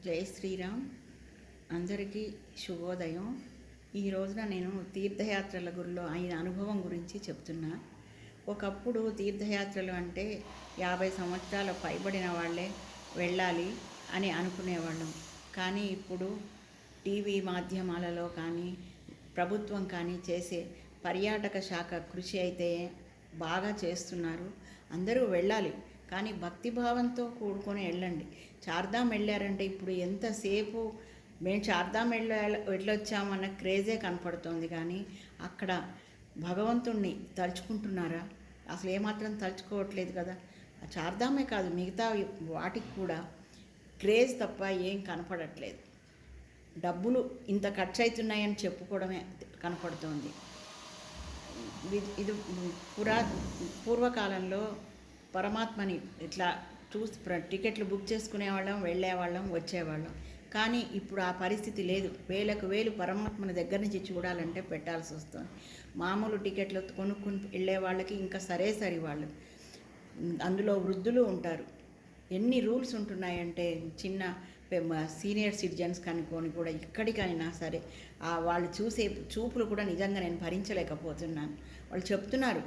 జై శ్రీరామ్. అందరికీ శుభోదయం. ఈ రోజున నేను తీర్థయాత్రల గురిలో అయిన అనుభవం గురించి చెప్తున్నా. ఒకప్పుడు తీర్థయాత్రలు అంటే 50 సంవత్సరాల పైబడిన వాళ్ళే వెళ్ళాలి అని అనుకునేవాళ్ళం. కానీ ఇప్పుడు టీవీ మాధ్యమాలలో కానీ ప్రభుత్వం కానీ చేసే పర్యాటక శాఖ కృషి అయితే బాగా చేస్తున్నారు. అందరూ వెళ్ళాలి, కానీ భక్తిభావంతో కూడుకొని వెళ్ళండి. చార్ధామ్ వెళ్ళారంటే ఇప్పుడు ఎంతసేపు మేము చార్ధామ్ వెళ్ళొచ్చామన్న క్రేజే కనపడుతోంది, కానీ అక్కడ భగవంతుణ్ణి తలుచుకుంటున్నారా? అసలు ఏమాత్రం తలుచుకోవట్లేదు కదా. చార్ధామే కాదు, మిగతా వాటికి కూడా క్రేజ్ తప్ప ఏం కనపడట్లేదు. డబ్బులు ఇంత ఖర్చు అవుతున్నాయని చెప్పుకోవడమే కనపడుతోంది. ఇది పూర్వకాలంలో పరమాత్మని ఇట్లా చూసి టికెట్లు బుక్ చేసుకునేవాళ్ళం, వెళ్ళేవాళ్ళం, వచ్చేవాళ్ళం. కానీ ఇప్పుడు ఆ పరిస్థితి లేదు. వేలకు వేలు పరమాత్మని దగ్గర నుంచి చూడాలంటే పెట్టాల్సి వస్తుంది. మామూలు టికెట్లు కొనుక్కుని వెళ్ళే వాళ్ళకి ఇంకా సరే వాళ్ళు. అందులో వృద్ధులు ఉంటారు. ఎన్ని రూల్స్ ఉంటున్నాయంటే చిన్న సీనియర్ సిటిజన్స్ కనుక్కొని కూడా ఎక్కడికైనా సరే వాళ్ళు చూసే చూపులు కూడా నిజంగా నేను భరించలేకపోతున్నాను. వాళ్ళు చెప్తున్నారు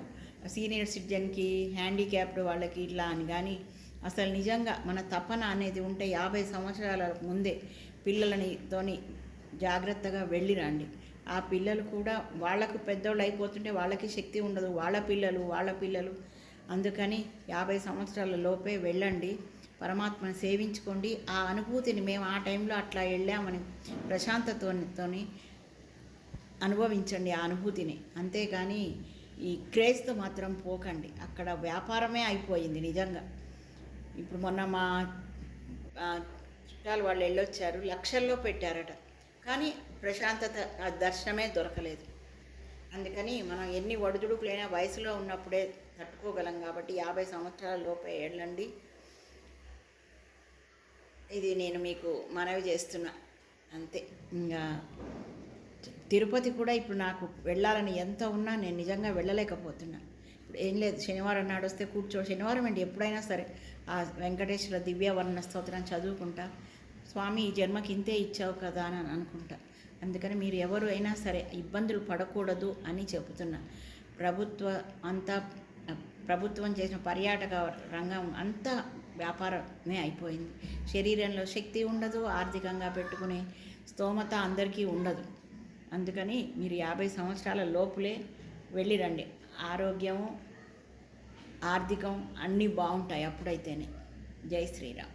సీనియర్ సిటిజన్కి, హ్యాండిక్యాప్డ్ వాళ్ళకి ఇట్లా అని, కానీ అసలు నిజంగా మన తపన అనేది ఉంటే 50 సంవత్సరాల ముందే పిల్లలతోని జాగ్రత్తగా వెళ్ళిరండి. ఆ పిల్లలు కూడా వాళ్ళకు పెద్దోళ్ళు అయిపోతుంటే వాళ్ళకి శక్తి ఉండదు, వాళ్ళ పిల్లలు అందుకని 50 సంవత్సరాల లోపే వెళ్ళండి, పరమాత్మని సేవించుకోండి. ఆ అనుభూతిని మేము ఆ టైంలో అట్లా వెళ్ళామని ప్రశాంతతతోని అనుభవించండి ఆ అనుభూతిని. అంతేగాని ఈ క్రేజ్తో మాత్రం పోకండి. అక్కడ వ్యాపారమే అయిపోయింది నిజంగా. ఇప్పుడు మొన్న మా చుట్టాలు వాళ్ళు వెళ్ళొచ్చారు, లక్షల్లో పెట్టారట, కానీ ప్రశాంతత దర్శనమే దొరకలేదు. అందుకని మనం ఎన్ని ఒడిదుడుకులైనా వయసులో ఉన్నప్పుడే తట్టుకోగలం కాబట్టి 50 సంవత్సరాల లోపే వెళ్ళండి. ఇది నేను మీకు మనవి చేస్తున్నా అంతే. ఇంకా తిరుపతి కూడా ఇప్పుడు నాకు వెళ్ళాలని ఎంత ఉన్నా నేను నిజంగా వెళ్ళలేకపోతున్నా. ఇప్పుడు ఏం లేదు, శనివారం నాడు వస్తే శనివారం ఏంటి ఎప్పుడైనా సరే ఆ వెంకటేశ్వర దివ్యవర్ణ స్తోత్రం చదువుకుంటా, స్వామి ఈ జన్మకి ఇంతే ఇచ్చావు కదా అని అనుకుంటా. అందుకని మీరు ఎవరు అయినా సరే ఇబ్బందులు పడకూడదు అని చెబుతున్నా. ప్రభుత్వం చేసిన పర్యాటక రంగం అంతా వ్యాపారమే అయిపోయింది. శరీరంలో శక్తి ఉండదు, ఆర్థికంగా పెట్టుకునే స్తోమత అందరికీ ఉండదు. అందుకని మీరు 50 సంవత్సరాల లోపులే వెళ్ళిరండి. ఆరోగ్యం, ఆర్థికం అన్నీ బాగుంటాయి అప్పుడైతేనే. జై శ్రీరామ్.